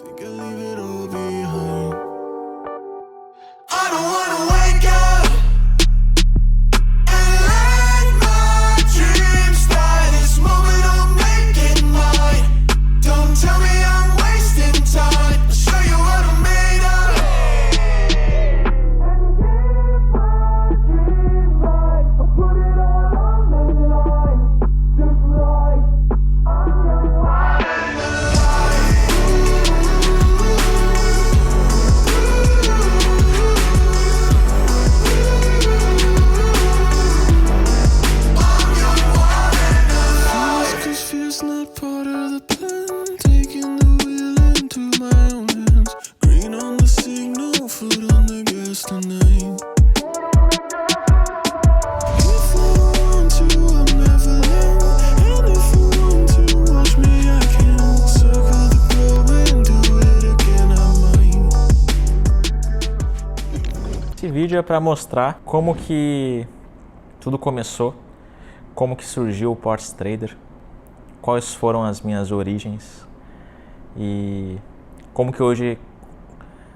Think I'll leave it all behind. I don't wanna wake up and let my dreams die. This moment I'm making mine. Don't tell me I'm wasting time. I'll show you what I'm made of. And give my dreams life. I'll put it all on the line. Just like I'm young, wild and alive. Cause fear's not part of the plan. Taking the wheel into my own hands. Green on the signal, foot on the gas tonight. If I want to, I'll never land. And if you want to watch me, I can. Circle the globe and do it again, I might. Esse vídeo é para mostrar como que tudo começou, como que surgiu o Ports Trader, quais foram as minhas origens e como que hoje,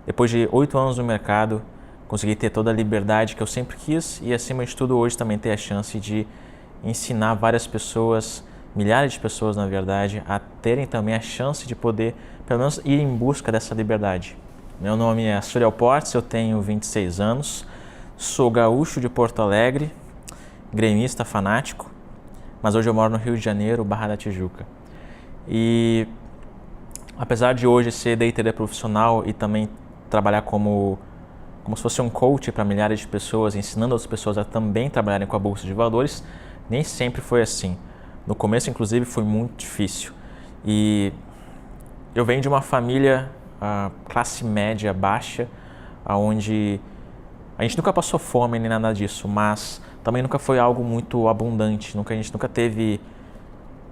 depois de 8 anos no mercado, consegui ter toda a liberdade que eu sempre quis e, acima de tudo, hoje também ter a chance de ensinar várias pessoas, milhares de pessoas, na verdade, a terem também a chance de poder, pelo menos, ir em busca dessa liberdade. Meu nome é Suriel Portes, eu tenho 26 anos, sou gaúcho de Porto Alegre, gremista fanático, mas hoje eu moro no Rio de Janeiro, Barra da Tijuca. E apesar de hoje ser day trader profissional e também trabalhar como se fosse um coach para milhares de pessoas, ensinando outras pessoas a também trabalharem com a Bolsa de Valores, nem sempre foi assim. No começo, inclusive, foi muito difícil. E eu venho de uma família classe média baixa, onde a gente nunca passou fome nem nada disso, mas também nunca foi algo muito abundante, a gente nunca teve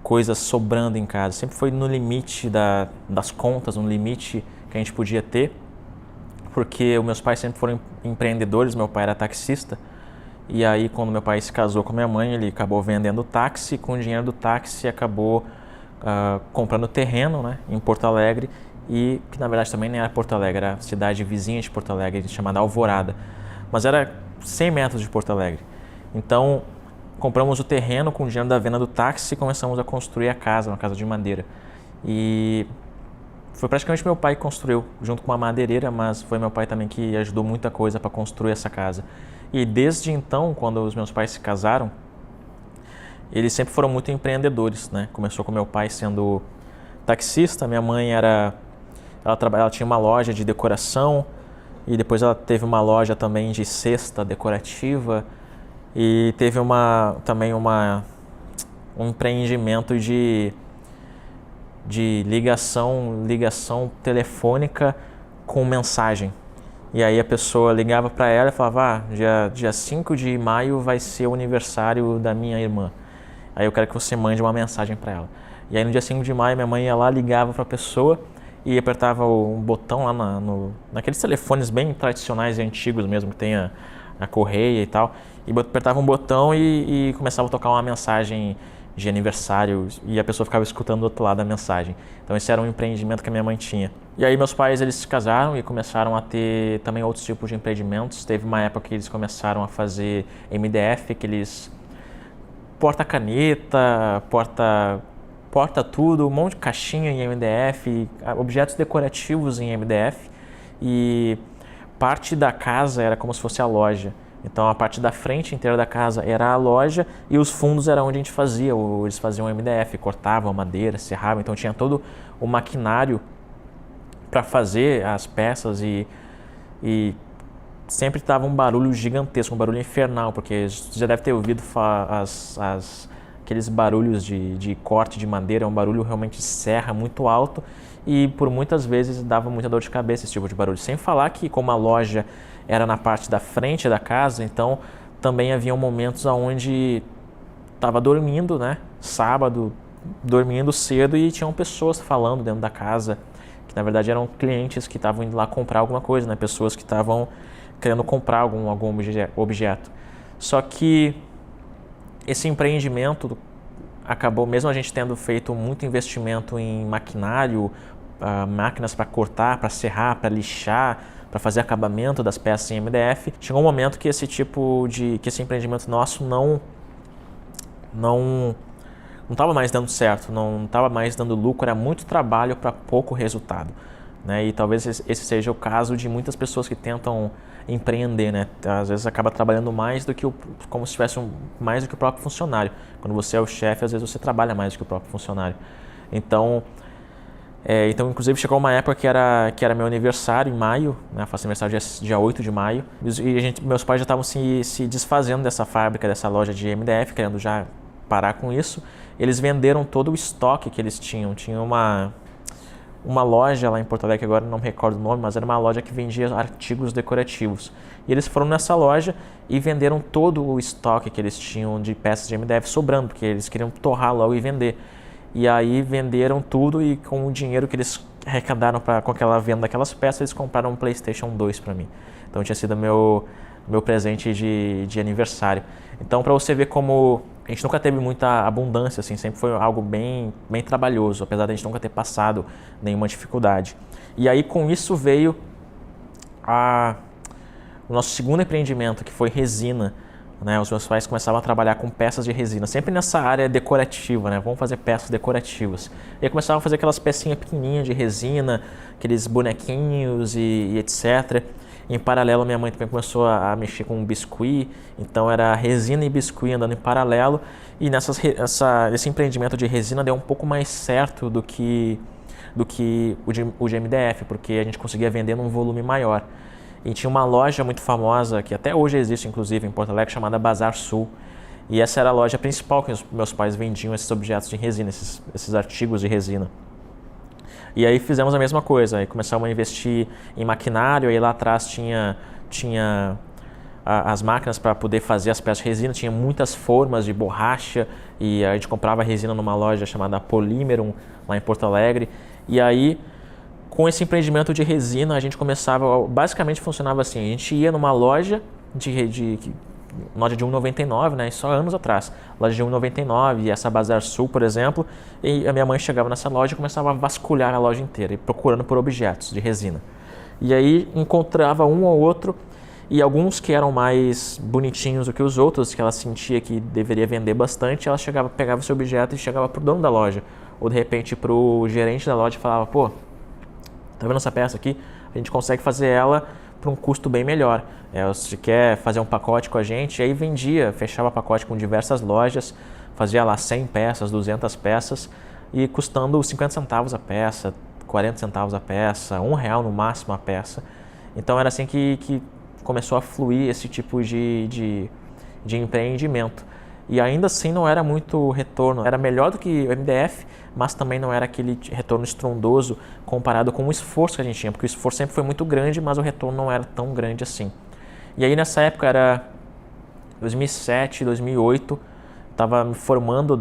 coisas sobrando em casa, sempre foi no limite das contas, no limite que a gente podia ter, porque os meus pais sempre foram empreendedores, meu pai era taxista, e aí quando meu pai se casou com minha mãe, ele acabou vendendo táxi, com o dinheiro do táxi acabou comprando terreno, né, em Porto Alegre, e que na verdade também nem era Porto Alegre, era a cidade vizinha de Porto Alegre, chamada Alvorada, mas era 100 metros de Porto Alegre. Então, compramos o terreno com o dinheiro da venda do táxi e começamos a construir a casa, uma casa de madeira. E foi praticamente meu pai que construiu, junto com uma madeireira, mas foi meu pai também que ajudou muita coisa para construir essa casa. E desde então, quando os meus pais se casaram, eles sempre foram muito empreendedores, né? Começou com meu pai sendo taxista, minha mãe ela tinha uma loja de decoração e depois ela teve uma loja também de cesta decorativa. E teve também um empreendimento de ligação telefônica com mensagem. E aí a pessoa ligava para ela e falava, dia 5 de maio vai ser o aniversário da minha irmã. Aí eu quero que você mande uma mensagem para ela. E aí no dia 5 de maio minha mãe ia lá, ligava para a pessoa e apertava um botão lá naqueles telefones bem tradicionais e antigos mesmo, que tem a correia e tal, e apertava um botão e começava a tocar uma mensagem de aniversário e a pessoa ficava escutando do outro lado da mensagem. Então esse era um empreendimento que a minha mãe tinha. E aí meus pais, eles se casaram e começaram a ter também outros tipos de empreendimentos. Teve uma época que eles começaram a fazer MDF, aqueles porta-caneta, porta tudo, um monte de caixinha em MDF, objetos decorativos em MDF, e parte da casa era como se fosse a loja. Então a parte da frente inteira da casa era a loja e os fundos era onde a gente fazia, eles faziam MDF, cortavam madeira, serravam, então tinha todo o maquinário para fazer as peças e sempre estava um barulho gigantesco, um barulho infernal, porque você já deve ter ouvido aqueles barulhos de corte de madeira, é um barulho realmente de serra muito alto e por muitas vezes dava muita dor de cabeça esse tipo de barulho. Sem falar que como a loja era na parte da frente da casa, então também haviam momentos onde estava dormindo, né, sábado, dormindo cedo e tinham pessoas falando dentro da casa, que na verdade eram clientes que estavam indo lá comprar alguma coisa, né, pessoas que estavam querendo comprar algum objeto. Só que esse empreendimento acabou, mesmo a gente tendo feito muito investimento em maquinário, máquinas para cortar, para serrar, para lixar, para fazer acabamento das peças em MDF. Chegou um momento que esse empreendimento nosso não estava mais dando certo, não estava mais dando lucro, era muito trabalho para pouco resultado, né? E talvez esse seja o caso de muitas pessoas que tentam empreender, né? Às vezes acaba trabalhando mais do que como se tivesse mais do que o próprio funcionário. Quando você é o chefe, às vezes você trabalha mais do que o próprio funcionário. Então, inclusive chegou uma época que era meu aniversário em maio, né? Eu faço aniversário dia 8 de maio, e meus pais já estavam se desfazendo dessa fábrica, dessa loja de MDF, querendo já parar com isso. Eles venderam todo o estoque que eles tinham. Tinha uma loja lá em Porto Alegre, agora não me recordo o nome, mas era uma loja que vendia artigos decorativos. E eles foram nessa loja e venderam todo o estoque que eles tinham de peças de MDF sobrando, porque eles queriam torrar logo e vender. E aí venderam tudo e com o dinheiro que eles arrecadaram com aquela venda daquelas peças, eles compraram um PlayStation 2 para mim. Então tinha sido meu presente de aniversário. Então, para você ver como a gente nunca teve muita abundância, assim, sempre foi algo bem trabalhoso, apesar de a gente nunca ter passado nenhuma dificuldade. E aí com isso veio o nosso segundo empreendimento, que foi resina, né? Os meus pais começavam a trabalhar com peças de resina, sempre nessa área decorativa, né? Vamos fazer peças decorativas. E aí começavam a fazer aquelas pecinhas pequenininhas de resina, aqueles bonequinhos e etc. Em paralelo, minha mãe também começou a mexer com biscuit, então era resina e biscuit andando em paralelo. E esse empreendimento de resina deu um pouco mais certo do que o de MDF, porque a gente conseguia vender num volume maior. E tinha uma loja muito famosa, que até hoje existe inclusive em Porto Alegre, chamada Bazar Sul. E essa era a loja principal que os meus pais vendiam esses objetos de resina, esses artigos de resina. E aí fizemos a mesma coisa, aí começamos a investir em maquinário, aí lá atrás tinha as máquinas para poder fazer as peças de resina, tinha muitas formas de borracha, e a gente comprava resina numa loja chamada Polímerum, lá em Porto Alegre. E aí, com esse empreendimento de resina, a gente basicamente funcionava assim, a gente ia numa loja loja de R$1,99, né? Só anos atrás, loja de R$1,99, e essa Bazar Sul, por exemplo, e a minha mãe chegava nessa loja e começava a vasculhar a loja inteira, procurando por objetos de resina. E aí encontrava um ou outro, e alguns que eram mais bonitinhos do que os outros, que ela sentia que deveria vender bastante, ela pegava esse objeto e chegava pro dono da loja, ou de repente pro gerente da loja e falava: pô, tá vendo essa peça aqui? A gente consegue fazer ela por um custo bem melhor. Você quer fazer um pacote com a gente? E aí fechava pacote com diversas lojas, fazia lá 100 peças, 200 peças, e custando 50 centavos a peça, 40 centavos a peça, R$1 no máximo a peça. Então era assim que começou a fluir esse tipo de empreendimento. E ainda assim não era muito retorno, era melhor do que o MDF, mas também não era aquele retorno estrondoso comparado com o esforço que a gente tinha, porque o esforço sempre foi muito grande, mas o retorno não era tão grande assim. E aí nessa época era 2007, 2008, estava me formando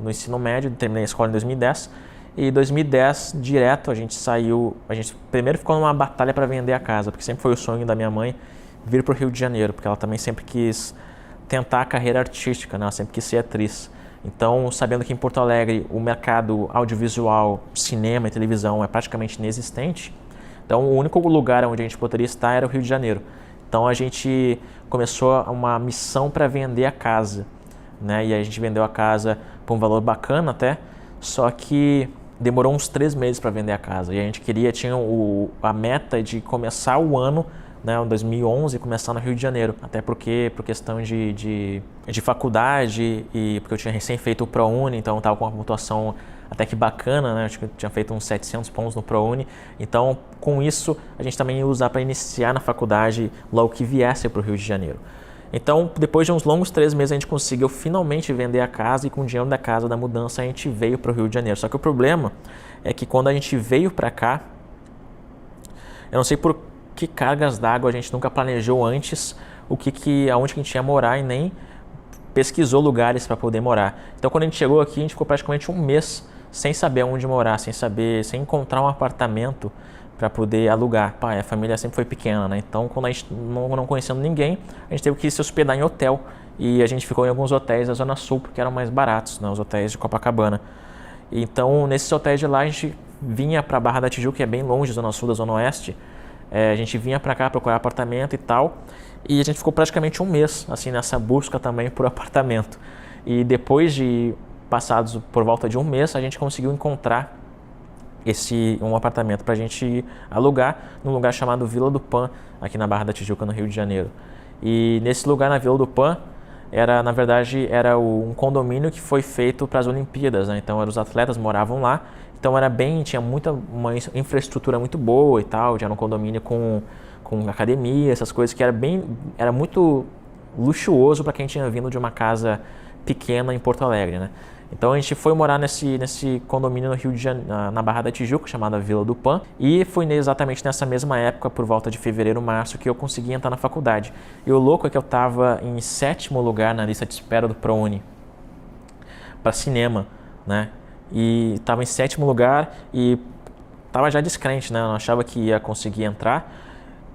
no ensino médio, terminei a escola em 2010, e em 2010 direto a gente primeiro ficou numa batalha para vender a casa, porque sempre foi o sonho da minha mãe vir para o Rio de Janeiro, porque ela também sempre quis tentar a carreira artística, né? Ela sempre quis ser atriz. Então, sabendo que em Porto Alegre o mercado audiovisual, cinema e televisão é praticamente inexistente, então o único lugar onde a gente poderia estar era o Rio de Janeiro. Então a gente começou uma missão para vender a casa, né? E a gente vendeu a casa por um valor bacana até, só que demorou uns 3 meses para vender a casa. E a gente tinha a meta de começar o ano, né, em 2011, começar no Rio de Janeiro, até porque por questão de faculdade, e porque eu tinha recém feito o ProUni, então eu estava com uma pontuação até que bacana, né? Acho que eu tinha feito uns 700 pontos no ProUni, então com isso a gente também ia usar para iniciar na faculdade logo que viesse para o Rio de Janeiro. Então, depois de uns longos 3 meses, a gente conseguiu finalmente vender a casa, e com o dinheiro da casa, da mudança, a gente veio para o Rio de Janeiro. Só que o problema é que quando a gente veio para cá, eu não sei por que cargas d'água a gente nunca planejou antes aonde que a gente ia morar, e nem pesquisou lugares para poder morar. Então, quando a gente chegou aqui, a gente ficou praticamente um mês sem saber onde morar, sem encontrar um apartamento para poder alugar. A família sempre foi pequena, né? Então, quando a gente não conhecendo ninguém, a gente teve que se hospedar em hotel, e a gente ficou em alguns hotéis da Zona Sul, porque eram mais baratos, né? Os hotéis de Copacabana. Então, nesses hotéis de lá, a gente vinha para Barra da Tijuca, que é bem longe, zona sul da zona oeste. A gente vinha para cá procurar apartamento e tal, e a gente ficou praticamente um mês assim nessa busca também por apartamento. E depois de passados por volta de um mês, a gente conseguiu encontrar um apartamento para a gente alugar num lugar chamado Vila do Pan, aqui na Barra da Tijuca, no Rio de Janeiro. E nesse lugar, na Vila do Pan, na verdade era um condomínio que foi feito para as Olimpíadas, né? Então os atletas moravam lá, então tinha uma infraestrutura muito boa e tal, já era um condomínio com academia, essas coisas, que era muito luxuoso para quem tinha vindo de uma casa pequena em Porto Alegre, né? Então a gente foi morar nesse condomínio no Rio de Janeiro, na Barra da Tijuca, chamada Vila do Pan, e foi exatamente nessa mesma época, por volta de fevereiro, março, que eu consegui entrar na faculdade. E o louco é que eu estava em 7º lugar na lista de espera do ProUni para cinema, né? E estava em 7º lugar e estava já descrente, né? Eu não achava que ia conseguir entrar.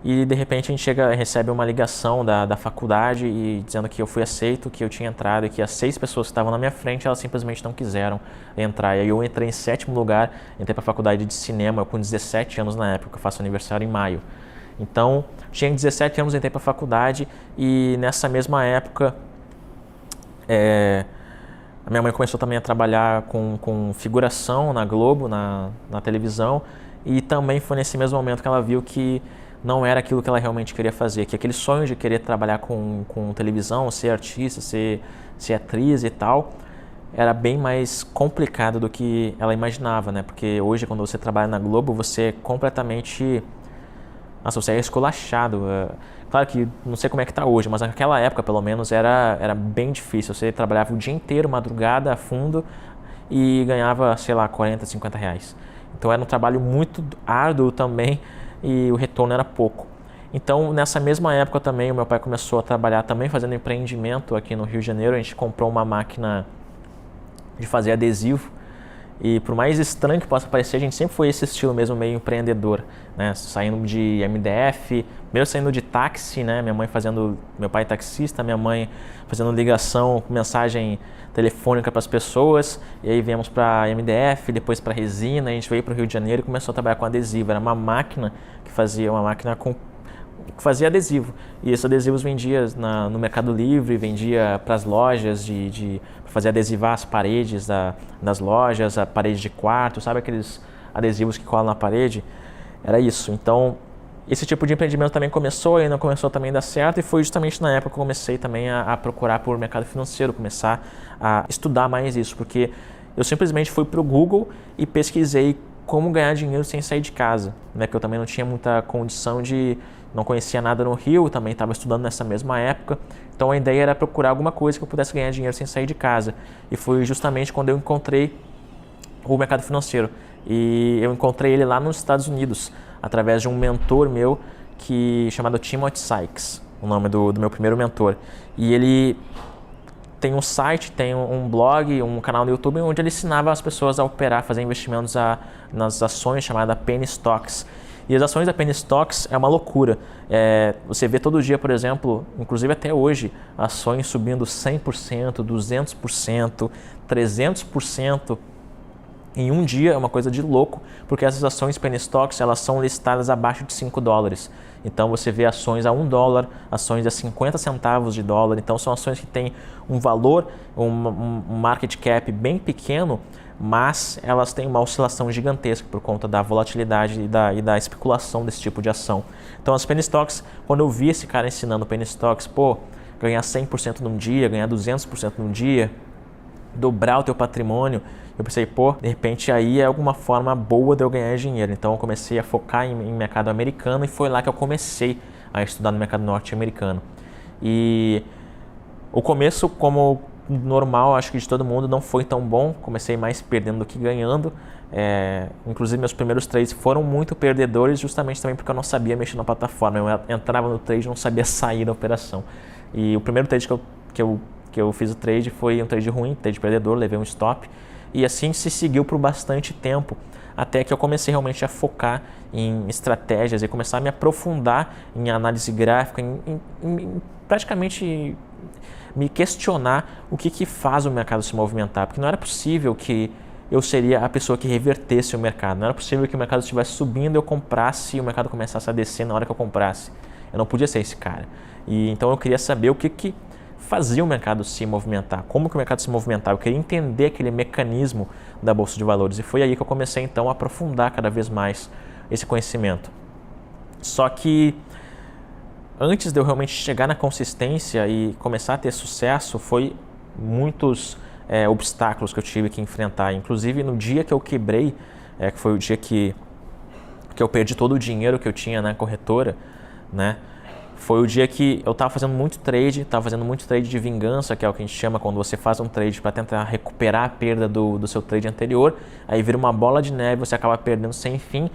E de repente a gente recebe uma ligação da faculdade e dizendo que eu fui aceito, que eu tinha entrado e que as 6 pessoas que estavam na minha frente, elas simplesmente não quiseram entrar. E aí eu entrei em 7º lugar, entrei para a faculdade de cinema com 17 anos na época, eu faço aniversário em maio. Então, tinha 17 anos, entrei para a faculdade e nessa mesma época a minha mãe começou também a trabalhar com figuração na Globo, na televisão, e também foi nesse mesmo momento que ela viu que não era aquilo que ela realmente queria fazer, que aquele sonho de querer trabalhar com televisão, ser artista, ser atriz e tal, era bem mais complicado do que ela imaginava, né? Porque hoje, quando você trabalha na Globo, você é completamente... Nossa, você é esculachado. Claro que não sei como é que tá hoje, mas naquela época, pelo menos, era bem difícil. Você trabalhava o dia inteiro, madrugada, a fundo, e ganhava, sei lá, 40, 50 reais. Então era um trabalho muito árduo também, e o retorno era pouco. Então, nessa mesma época também, o meu pai começou a trabalhar também fazendo empreendimento aqui no Rio de Janeiro. A gente comprou uma máquina de fazer adesivo e, por mais estranho que possa parecer, a gente sempre foi esse estilo mesmo, meio empreendedor, né? Saindo de MDF, primeiro saindo de táxi, né? Meu pai é taxista, minha mãe fazendo ligação, mensagem telefônica para as pessoas, e aí viemos para MDF, depois para resina. A gente veio para o Rio de Janeiro e começou a trabalhar com adesivo. Era uma máquina que fazia adesivo, e esses adesivos vendia no Mercado Livre, vendia para as lojas para fazer adesivar as paredes das lojas, a parede de quarto, sabe aqueles adesivos que colam na parede? Era isso. Então esse tipo de empreendimento também começou, e não começou também a dar certo, e foi justamente na época que eu comecei também a procurar por mercado financeiro, começar a estudar mais isso, porque eu simplesmente fui para o Google e pesquisei como ganhar dinheiro sem sair de casa, né? Porque eu também não tinha muita condição não conhecia nada no Rio, também estava estudando nessa mesma época, então a ideia era procurar alguma coisa que eu pudesse ganhar dinheiro sem sair de casa, e foi justamente quando eu encontrei o mercado financeiro, e eu encontrei ele lá nos Estados Unidos, através de um mentor meu chamado Timothy Sykes, o nome do meu primeiro mentor, e ele tem um site, tem um blog, um canal no YouTube onde ele ensinava as pessoas a operar, fazer investimentos nas ações chamada Penny Stocks. E as ações da Penny Stocks é uma loucura. Você vê todo dia, por exemplo, inclusive até hoje, ações subindo 100%, 200%, 300% em um dia. É uma coisa de louco, porque essas ações Penny Stocks, elas são listadas abaixo de $5. Então você vê ações a $1, ações a 50 centavos de dólar. Então são ações que têm um valor, um market cap bem pequeno, mas elas têm uma oscilação gigantesca por conta da volatilidade e da especulação desse tipo de ação. Então as Penny Stocks, quando eu vi esse cara ensinando Penny Stocks, ganhar 100% num dia, ganhar 200% num dia, dobrar o teu patrimônio, eu pensei, de repente aí é alguma forma boa de eu ganhar dinheiro. Então eu comecei a focar em mercado americano, e foi lá que eu comecei a estudar no mercado norte-americano. E o começo, como normal, acho que de todo mundo, não foi tão bom. Comecei mais perdendo do que ganhando. Inclusive meus primeiros trades foram muito perdedores, justamente também porque eu não sabia mexer na plataforma. Eu entrava no trade e não sabia sair da operação. E o primeiro trade que eu fiz o trade foi um trade ruim, trade perdedor, levei um stop. E assim se seguiu por bastante tempo, até que eu comecei realmente a focar em estratégias e começar a me aprofundar em análise gráfica, em praticamente me questionar o que faz o mercado se movimentar, porque não era possível que eu seria a pessoa que revertesse o mercado. Não era possível que o mercado estivesse subindo, eu comprasse e o mercado começasse a descer na hora que eu comprasse. Eu não podia ser esse cara. E então eu queria saber o que fazia o mercado se movimentar, como que o mercado se movimentava. Eu queria entender aquele mecanismo da Bolsa de Valores. E foi aí que eu comecei então a aprofundar cada vez mais esse conhecimento. Só que antes de eu realmente chegar na consistência e começar a ter sucesso, foi muitos obstáculos que eu tive que enfrentar. Inclusive no dia que eu quebrei, que foi o dia que eu perdi todo o dinheiro que eu tinha na corretora, né? Foi o dia que eu estava fazendo muito trade, de vingança, que é o que a gente chama quando você faz um trade para tentar recuperar a perda do seu trade anterior, aí vira uma bola de neve, você acaba perdendo sem fim.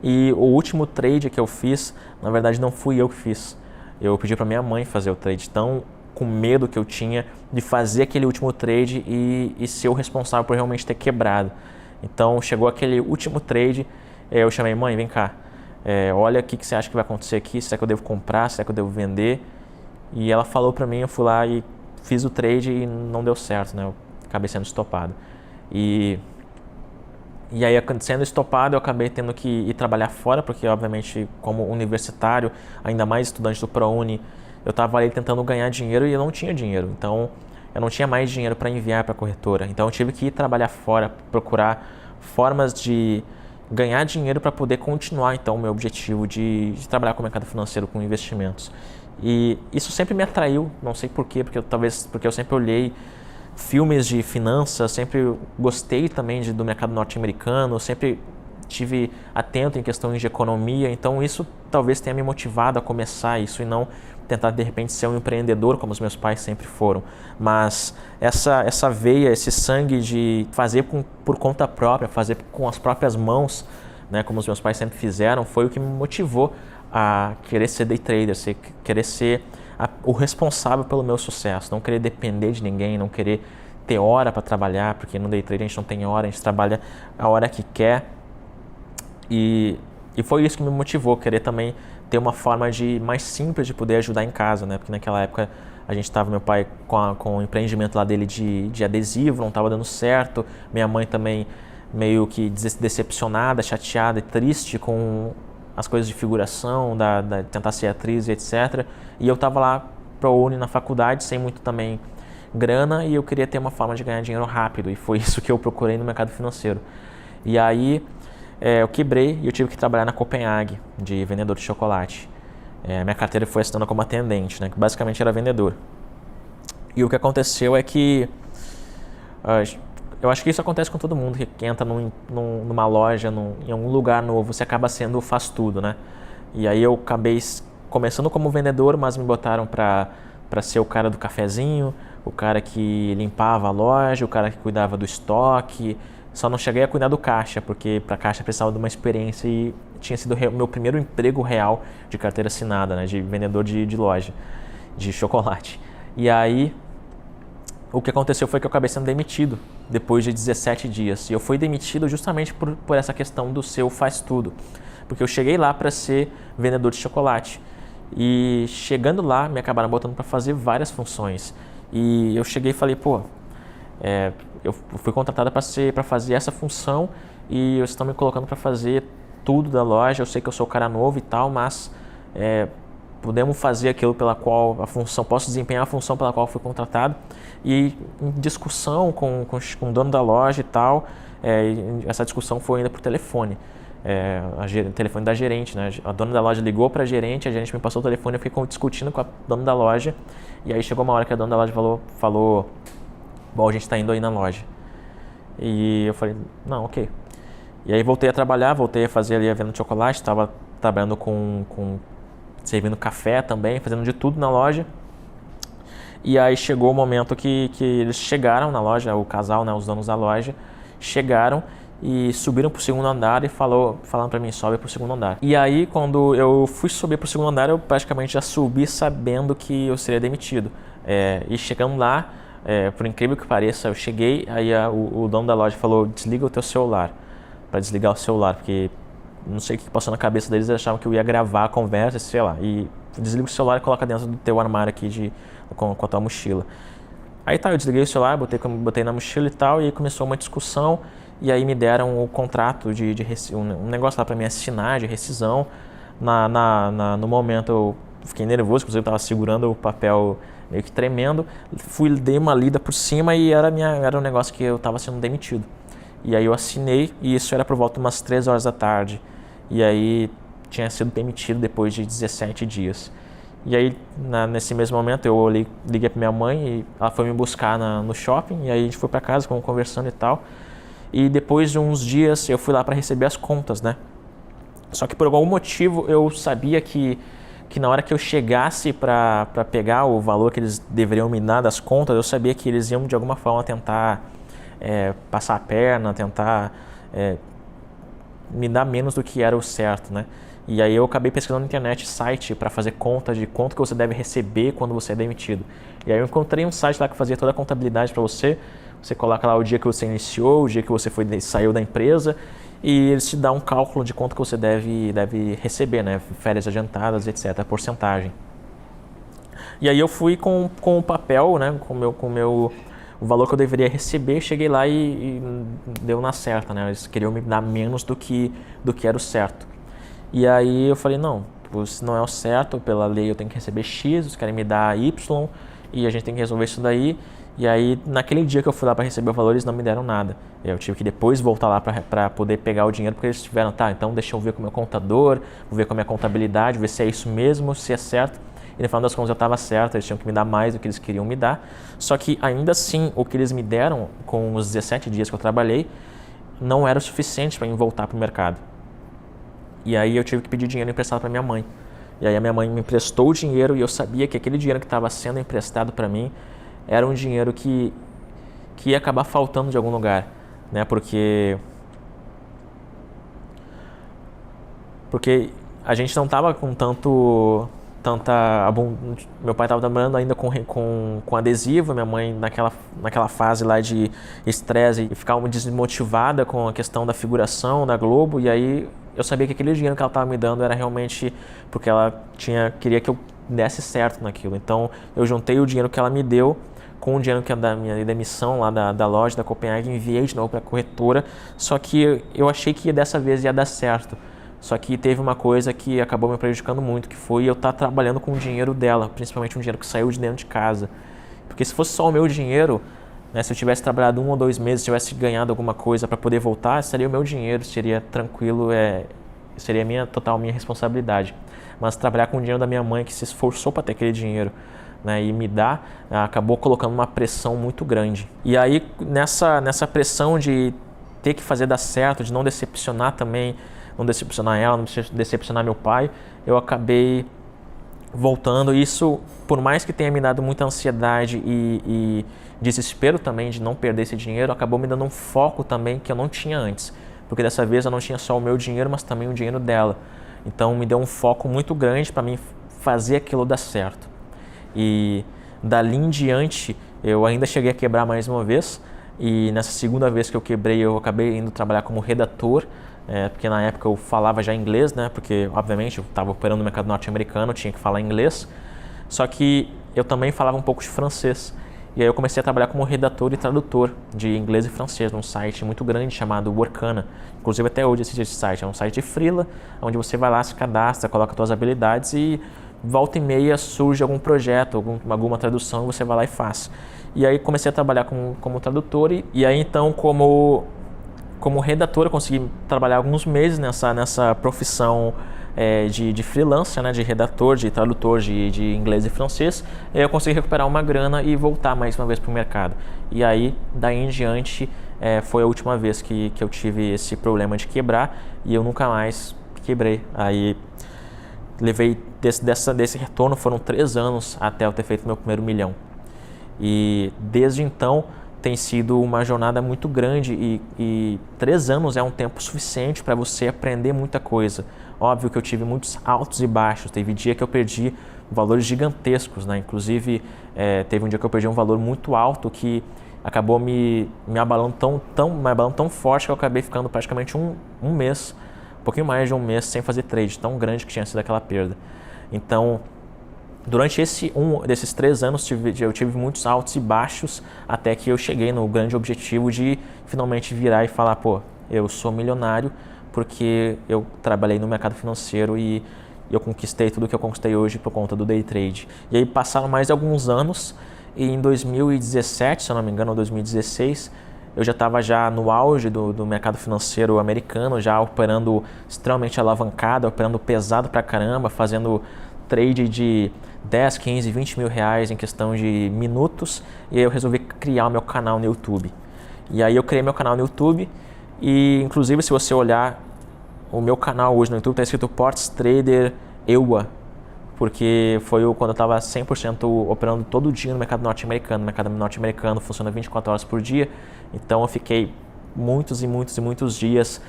E o último trade que eu fiz, na verdade não fui eu que fiz, eu pedi para minha mãe fazer o trade, tão com medo que eu tinha de fazer aquele último trade e ser o responsável por realmente ter quebrado. Então chegou aquele último trade, eu chamei: mãe, vem cá. Olha o que você acha que vai acontecer aqui, será que eu devo comprar, será que eu devo vender? E ela falou pra mim, eu fui lá e fiz o trade e não deu certo, né? Eu acabei sendo estopado. E aí, sendo estopado, eu acabei tendo que ir trabalhar fora, porque obviamente como universitário, ainda mais estudante do ProUni, eu estava ali tentando ganhar dinheiro e eu não tinha dinheiro. Então eu não tinha mais dinheiro para enviar para a corretora. Então eu tive que ir trabalhar fora, procurar formas de ganhar dinheiro para poder continuar então o meu objetivo de trabalhar com o mercado financeiro, com investimentos. E isso sempre me atraiu, não sei porquê, porque eu sempre olhei filmes de finanças, sempre gostei também do mercado norte-americano, sempre tive atento em questões de economia, então isso talvez tenha me motivado a começar isso e não tentar de repente ser um empreendedor como os meus pais sempre foram. Mas essa veia, esse sangue de fazer por conta própria, fazer com as próprias mãos, né, como os meus pais sempre fizeram, foi o que me motivou a querer ser day trader, querer ser o responsável pelo meu sucesso, não querer depender de ninguém, não querer ter hora para trabalhar, porque no day trade a gente não tem hora, a gente trabalha a hora que quer. E foi isso que me motivou, querer também ter uma forma mais simples de poder ajudar em casa, né? Porque naquela época a gente estava, meu pai com o empreendimento lá dele de adesivo, não estava dando certo, minha mãe também meio que decepcionada, chateada e triste com as coisas de figuração, de tentar ser atriz e etc. E eu estava lá ProUni na faculdade, sem muito também grana, e eu queria ter uma forma de ganhar dinheiro rápido, e foi isso que eu procurei no mercado financeiro. E aí eu quebrei e eu tive que trabalhar na Copenhague, de vendedor de chocolate. Minha carteira foi assinando como atendente, né, que basicamente era vendedor. E o que aconteceu é que eu acho que isso acontece com todo mundo que entra numa loja, em algum lugar novo, você acaba sendo o faz tudo, né? E aí eu acabei começando como vendedor, mas me botaram para ser o cara do cafezinho, o cara que limpava a loja, o cara que cuidava do estoque. Só não cheguei a cuidar do caixa, porque para caixa precisava de uma experiência e tinha sido o meu primeiro emprego real de carteira assinada, né? De vendedor de loja, de chocolate. E aí o que aconteceu foi que eu acabei sendo demitido depois de 17 dias. E eu fui demitido justamente por essa questão do seu faz tudo. Porque eu cheguei lá para ser vendedor de chocolate. E chegando lá, me acabaram botando para fazer várias funções. E eu cheguei e falei, eu fui contratada para fazer essa função e vocês estão me colocando para fazer tudo da loja. Eu sei que eu sou o cara novo e tal, mas podemos fazer aquilo pela qual posso desempenhar a função pela qual fui contratado. E em discussão com o dono da loja e tal, essa discussão foi ainda por telefone, telefone da gerente, né? A dona da loja ligou para a gerente me passou o telefone, eu fiquei discutindo com a dona da loja, e aí chegou uma hora que a dona da loja falou bom, a gente está indo aí na loja. E eu falei, não, ok. E aí voltei a trabalhar, voltei a fazer ali a venda de chocolate, estava trabalhando servindo café também, fazendo de tudo na loja. E aí chegou o momento que eles chegaram na loja, o casal, né, os donos da loja, chegaram e subiram pro segundo andar e falando para mim, sobe pro segundo andar. E aí quando eu fui subir pro segundo andar, eu praticamente já subi sabendo que eu seria demitido. E chegando lá, por incrível que pareça, eu cheguei, aí o dono da loja falou, desliga o teu celular, para desligar o celular, porque não sei o que passou na cabeça deles, eles achavam que eu ia gravar a conversa, sei lá, e desliga o celular e coloca dentro do teu armário aqui com a tua mochila. Aí tá, eu desliguei o celular, botei na mochila e tal, e aí começou uma discussão, e aí me deram o contrato um negócio lá para me assinar de rescisão. No momento eu fiquei nervoso, inclusive eu estava segurando o papel meio que tremendo, dei uma lida por cima e era um negócio que eu estava sendo demitido. E aí eu assinei, e isso era por volta de umas 3 horas da tarde. E aí tinha sido demitido depois de 17 dias. E aí, nesse mesmo momento, eu liguei pra minha mãe e ela foi me buscar no shopping. E aí a gente foi pra casa, ficamos conversando e tal. E depois de uns dias eu fui lá para receber as contas, né? Só que por algum motivo eu sabia que na hora que eu chegasse para pegar o valor que eles deveriam me dar das contas, eu sabia que eles iam de alguma forma tentar passar a perna, tentar me dar menos do que era o certo, né? E aí eu acabei pesquisando na internet site para fazer conta de quanto que você deve receber quando você é demitido. E aí eu encontrei um site lá que fazia toda a contabilidade para você. Você coloca lá o dia que você iniciou, o dia que você saiu da empresa, e eles te dão um cálculo de quanto que você deve receber, né? Férias adiantadas, etc., a porcentagem. E aí eu fui com o papel, né? O valor que eu deveria receber, cheguei lá e deu na certa, né? Eles queriam me dar menos do que era o certo. E aí eu falei, não, se não é o certo, pela lei eu tenho que receber X, eles querem me dar Y, e a gente tem que resolver isso daí. E aí, naquele dia que eu fui lá para receber o valor, eles não me deram nada. Eu tive que depois voltar lá para poder pegar o dinheiro, porque eles tiveram, tá, então deixa eu ver com o meu contador, vou ver com a minha contabilidade, ver se é isso mesmo, se é certo. E no final das contas eu estava certo, eles tinham que me dar mais do que eles queriam me dar. Só que ainda assim, o que eles me deram com os 17 dias que eu trabalhei, não era o suficiente para eu voltar para o mercado. E aí eu tive que pedir dinheiro emprestado para minha mãe. E aí a minha mãe me emprestou o dinheiro e eu sabia que aquele dinheiro que estava sendo emprestado para mim era um dinheiro que ia acabar faltando de algum lugar, né? Porque a gente não estava com meu pai estava trabalhando ainda com adesivo, minha mãe naquela fase lá de estresse e ficava desmotivada com a questão da figuração da Globo, e aí eu sabia que aquele dinheiro que ela estava me dando era realmente porque ela queria que eu desse certo naquilo. Então eu juntei o dinheiro que ela me deu com o dinheiro que é da minha demissão lá da loja da Copenhagen, enviei de novo para a corretora, só que eu achei que dessa vez ia dar certo. Só que teve uma coisa que acabou me prejudicando muito, que foi eu estar trabalhando com o dinheiro dela, principalmente um dinheiro que saiu de dentro de casa. Porque se fosse só o meu dinheiro, né, se eu tivesse trabalhado 1 ou 2 meses, tivesse ganhado alguma coisa para poder voltar, seria o meu dinheiro, seria tranquilo, seria minha responsabilidade. Mas trabalhar com o dinheiro da minha mãe, que se esforçou para ter aquele dinheiro, né, e me dar, acabou colocando uma pressão muito grande. E aí, nessa pressão de ter que fazer dar certo, de não decepcionar também, não decepcionar ela, não decepcionar meu pai, eu acabei voltando. Isso, por mais que tenha me dado muita ansiedade e desespero também de não perder esse dinheiro, acabou me dando um foco também que eu não tinha antes. Porque dessa vez eu não tinha só o meu dinheiro, mas também o dinheiro dela. Então me deu um foco muito grande para mim fazer aquilo dar certo. E dali em diante eu ainda cheguei a quebrar mais uma vez, e nessa segunda vez que eu quebrei eu acabei indo trabalhar como redator, porque na época eu falava já inglês, né? Porque obviamente eu estava operando no mercado norte-americano, tinha que falar inglês, só que eu também falava um pouco de francês. E aí eu comecei a trabalhar como redator e tradutor de inglês e francês num site muito grande chamado Workana. Inclusive até hoje existe esse site, é um site de freela, onde você vai lá, se cadastra, coloca suas habilidades e volta e meia surge algum projeto, alguma tradução, e você vai lá e faz. E aí comecei a trabalhar como tradutor, e aí então como redator eu consegui trabalhar alguns meses nessa profissão de freelancer, né, de redator, de tradutor de inglês e francês. E aí eu consegui recuperar uma grana e voltar mais uma vez para o mercado. E aí, daí em diante, foi a última vez que eu tive esse problema de quebrar, e eu nunca mais quebrei. Aí levei desse retorno, foram 3 anos até eu ter feito meu primeiro milhão. E desde então tem sido uma jornada muito grande, e 3 anos é um tempo suficiente para você aprender muita coisa. Óbvio que eu tive muitos altos e baixos, teve dia que eu perdi valores gigantescos, né? Inclusive teve um dia que eu perdi um valor muito alto que acabou me abalando tão forte que eu acabei ficando praticamente um mês, um pouquinho mais de um mês sem fazer trade, tão grande que tinha sido aquela perda. Então Durante desses 3 anos eu tive muitos altos e baixos até que eu cheguei no grande objetivo de finalmente virar e falar, pô, eu sou milionário porque eu trabalhei no mercado financeiro e eu conquistei tudo que eu conquistei hoje por conta do day trade. E aí passaram mais alguns anos e em 2017, se eu não me engano, ou 2016, eu já estava no auge do mercado financeiro americano, já operando extremamente alavancado, operando pesado pra caramba, fazendo trade de 10, 15, 20 mil reais em questão de minutos, e aí eu resolvi criar o meu canal no YouTube. E aí eu criei meu canal no YouTube e inclusive se você olhar o meu canal hoje no YouTube está escrito Ports Trader EUA, porque foi quando eu estava 100% operando todo dia no mercado norte-americano. O mercado norte-americano funciona 24 horas por dia, então eu fiquei muitos dias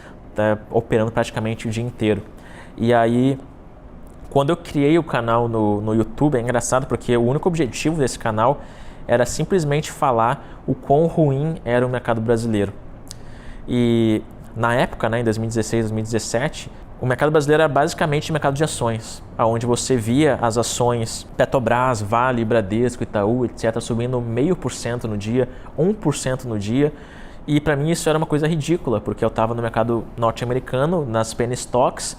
operando praticamente o dia inteiro. E aí, quando eu criei o canal no YouTube, é engraçado porque o único objetivo desse canal era simplesmente falar o quão ruim era o mercado brasileiro. E na época, em 2016, 2017, o mercado brasileiro era basicamente o mercado de ações, onde você via as ações Petrobras, Vale, Bradesco, Itaú, etc. subindo 0,5% no dia, 1% no dia. E para mim isso era uma coisa ridícula, porque eu estava no mercado norte-americano, nas penny stocks,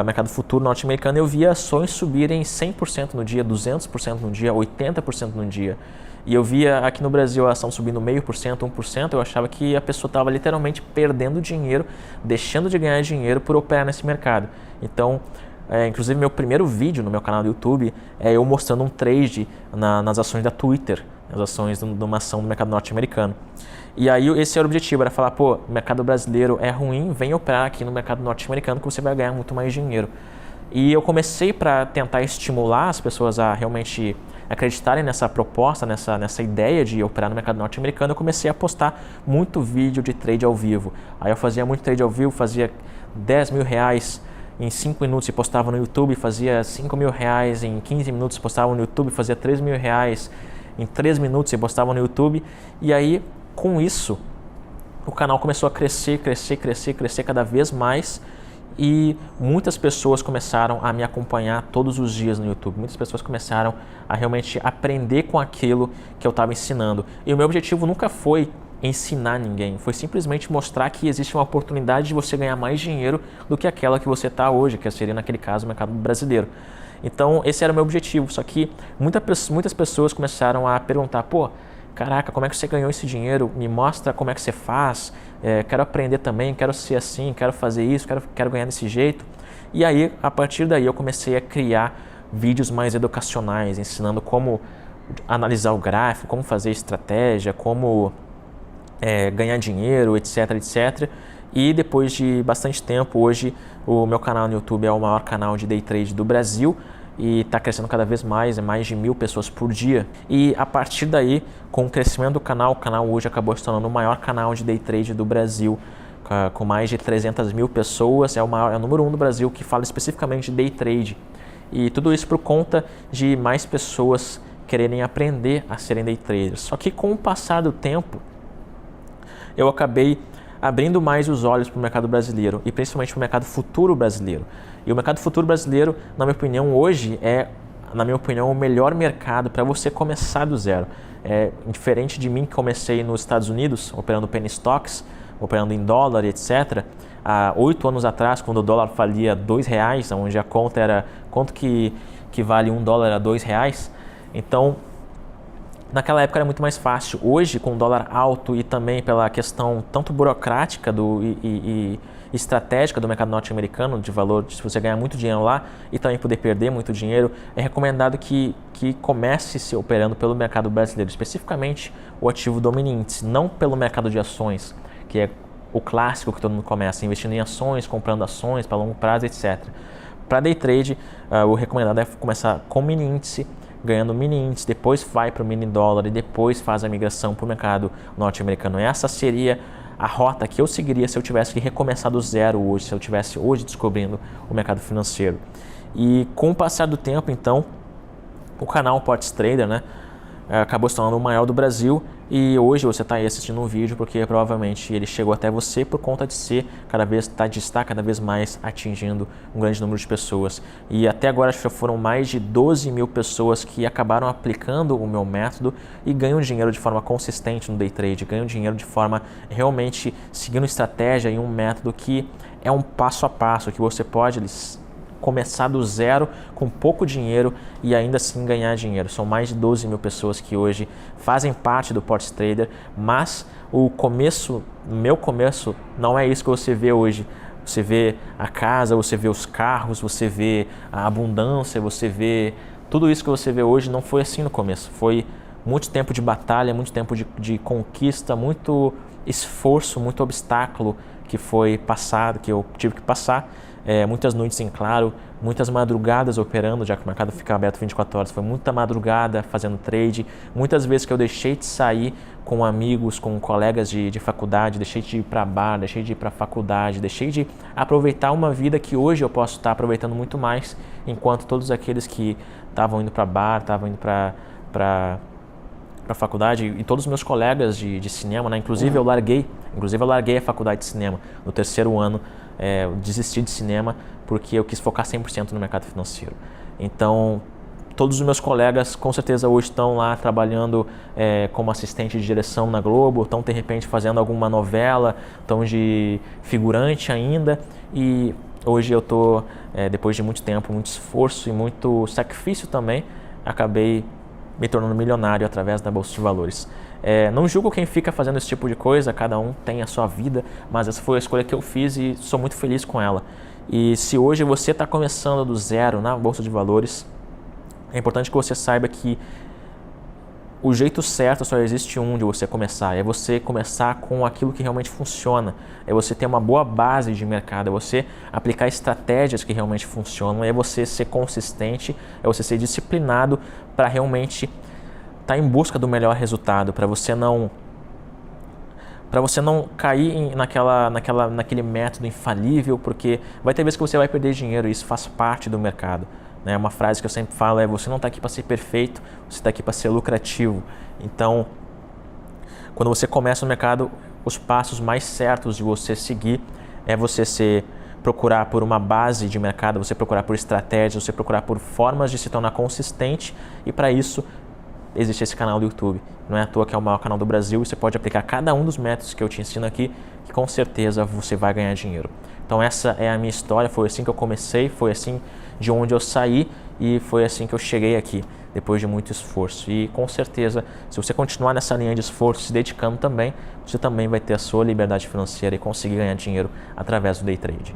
mercado futuro norte-americano, eu via ações subirem 100% no dia, 200% no dia, 80% no dia. E eu via aqui no Brasil a ação subindo 0,5%, 1%, eu achava que a pessoa estava literalmente perdendo dinheiro, deixando de ganhar dinheiro por operar nesse mercado. Então, inclusive meu primeiro vídeo no meu canal do YouTube é eu mostrando um trade nas ações da Twitter, as ações de uma ação do mercado norte-americano. E aí esse era o objetivo, era falar, pô, o mercado brasileiro é ruim, vem operar aqui no mercado norte-americano que você vai ganhar muito mais dinheiro. E eu comecei para tentar estimular as pessoas a realmente acreditarem nessa proposta, nessa ideia de operar no mercado norte-americano. Eu comecei a postar muito vídeo de trade ao vivo. Aí eu fazia muito trade ao vivo, fazia 10 mil reais em 5 minutos e postava no YouTube, fazia 5 mil reais em 15 minutos e postava no YouTube, fazia 3 mil reais em 3 minutos e postava no YouTube. E aí, com isso, o canal começou a crescer cada vez mais. E muitas pessoas começaram a me acompanhar todos os dias no YouTube. Muitas pessoas começaram a realmente aprender com aquilo que eu estava ensinando. E o meu objetivo nunca foi ensinar ninguém, foi simplesmente mostrar que existe uma oportunidade de você ganhar mais dinheiro do que aquela que você está hoje, que seria naquele caso o mercado brasileiro. Então esse era o meu objetivo, só que muitas pessoas começaram a perguntar, pô, caraca, como é que você ganhou esse dinheiro? Me mostra como é que você faz, quero aprender também, quero ser assim, quero fazer isso, quero ganhar desse jeito. E aí, a partir daí, eu comecei a criar vídeos mais educacionais, ensinando como analisar o gráfico, como fazer estratégia, como ganhar dinheiro, etc, etc. E depois de bastante tempo, hoje o meu canal no YouTube é o maior canal de day trade do Brasil, e está crescendo cada vez mais, é mais de 1.000 pessoas por dia. E a partir daí, com o crescimento do canal, o canal hoje acabou se tornando o maior canal de day trade do Brasil, com mais de 300 mil pessoas, é o número 1 do Brasil que fala especificamente de day trade. E tudo isso por conta de mais pessoas quererem aprender a serem day traders. Só que com o passar do tempo, eu acabei abrindo mais os olhos para o mercado brasileiro e principalmente para o mercado futuro brasileiro. E o mercado futuro brasileiro, na minha opinião, hoje é, o melhor mercado para você começar do zero. Diferente de mim que comecei nos Estados Unidos, operando penny stocks, operando em dólar, etc. Há 8 anos atrás, quando o dólar valia R$2, onde a conta era quanto que vale $1 a R$2. Então, naquela época era muito mais fácil. Hoje, com o dólar alto e também pela questão tanto burocrática e estratégica do mercado norte-americano, de valor, de você ganhar muito dinheiro lá e também poder perder muito dinheiro, é recomendado que comece se operando pelo mercado brasileiro, especificamente o ativo Domini Índice, não pelo mercado de ações, que é o clássico que todo mundo começa, investindo em ações, comprando ações para longo prazo, etc. Para day trade, o recomendado é começar com mini índice, ganhando mini índice, depois vai para o mini dólar e depois faz a migração para o mercado norte-americano. Essa seria a rota que eu seguiria se eu tivesse que recomeçar do zero hoje, se eu estivesse hoje descobrindo o mercado financeiro. E com o passar do tempo, então, o canal Ports Trader, acabou se tornando o maior do Brasil, e hoje você está aí assistindo um vídeo porque provavelmente ele chegou até você por conta de estar cada vez mais atingindo um grande número de pessoas. E até agora já foram mais de 12 mil pessoas que acabaram aplicando o meu método e ganham dinheiro de forma consistente no day trade, ganham dinheiro de forma realmente seguindo estratégia e um método que é um passo a passo, que você pode começar do zero com pouco dinheiro e ainda assim ganhar dinheiro. São mais de 12 mil pessoas que hoje fazem parte do Ports Trader, mas o meu começo não é isso que você vê hoje. Você vê a casa, você vê os carros, você vê a abundância, você vê tudo isso que você vê hoje. Não foi assim no começo, foi muito tempo de batalha, muito tempo de conquista, muito esforço, muito obstáculo que foi passado, que eu tive que passar. Muitas noites em claro, muitas madrugadas operando, já que o mercado fica aberto 24 horas, foi muita madrugada fazendo trade, muitas vezes que eu deixei de sair com amigos, com colegas de faculdade, deixei de ir para bar, deixei de ir para faculdade, deixei de aproveitar uma vida que hoje eu posso estar aproveitando muito mais, enquanto todos aqueles que estavam indo para bar, estavam indo para faculdade, e todos os meus colegas de cinema, né? Inclusive eu larguei a faculdade de cinema no terceiro ano. Eu desisti de cinema porque eu quis focar 100% no mercado financeiro. Então, todos os meus colegas com certeza hoje estão lá trabalhando como assistente de direção na Globo, estão de repente fazendo alguma novela, estão de figurante ainda, e hoje eu estou, depois de muito tempo, muito esforço e muito sacrifício também, acabei me tornando milionário através da Bolsa de Valores. Não julgo quem fica fazendo esse tipo de coisa, cada um tem a sua vida, mas essa foi a escolha que eu fiz e sou muito feliz com ela. E se hoje você está começando do zero na Bolsa de Valores, é importante que você saiba que o jeito certo só existe um de você começar, é você começar com aquilo que realmente funciona, é você ter uma boa base de mercado, é você aplicar estratégias que realmente funcionam, é você ser consistente, é você ser disciplinado para realmente estar em busca do melhor resultado, para você não cair naquele método infalível, porque vai ter vezes que você vai perder dinheiro e isso faz parte do mercado. Uma frase que eu sempre falo é: você não está aqui para ser perfeito, você está aqui para ser lucrativo. Então, quando você começa no mercado, os passos mais certos de você seguir é você procurar por uma base de mercado, você procurar por estratégias, você procurar por formas de se tornar consistente, e para isso existe esse canal do YouTube. Não é à toa que é o maior canal do Brasil, e você pode aplicar cada um dos métodos que eu te ensino aqui, que com certeza você vai ganhar dinheiro. Então essa é a minha história, foi assim que eu comecei, foi assim de onde eu saí e foi assim que eu cheguei aqui, depois de muito esforço. E com certeza, se você continuar nessa linha de esforço, se dedicando também, você também vai ter a sua liberdade financeira e conseguir ganhar dinheiro através do day trade.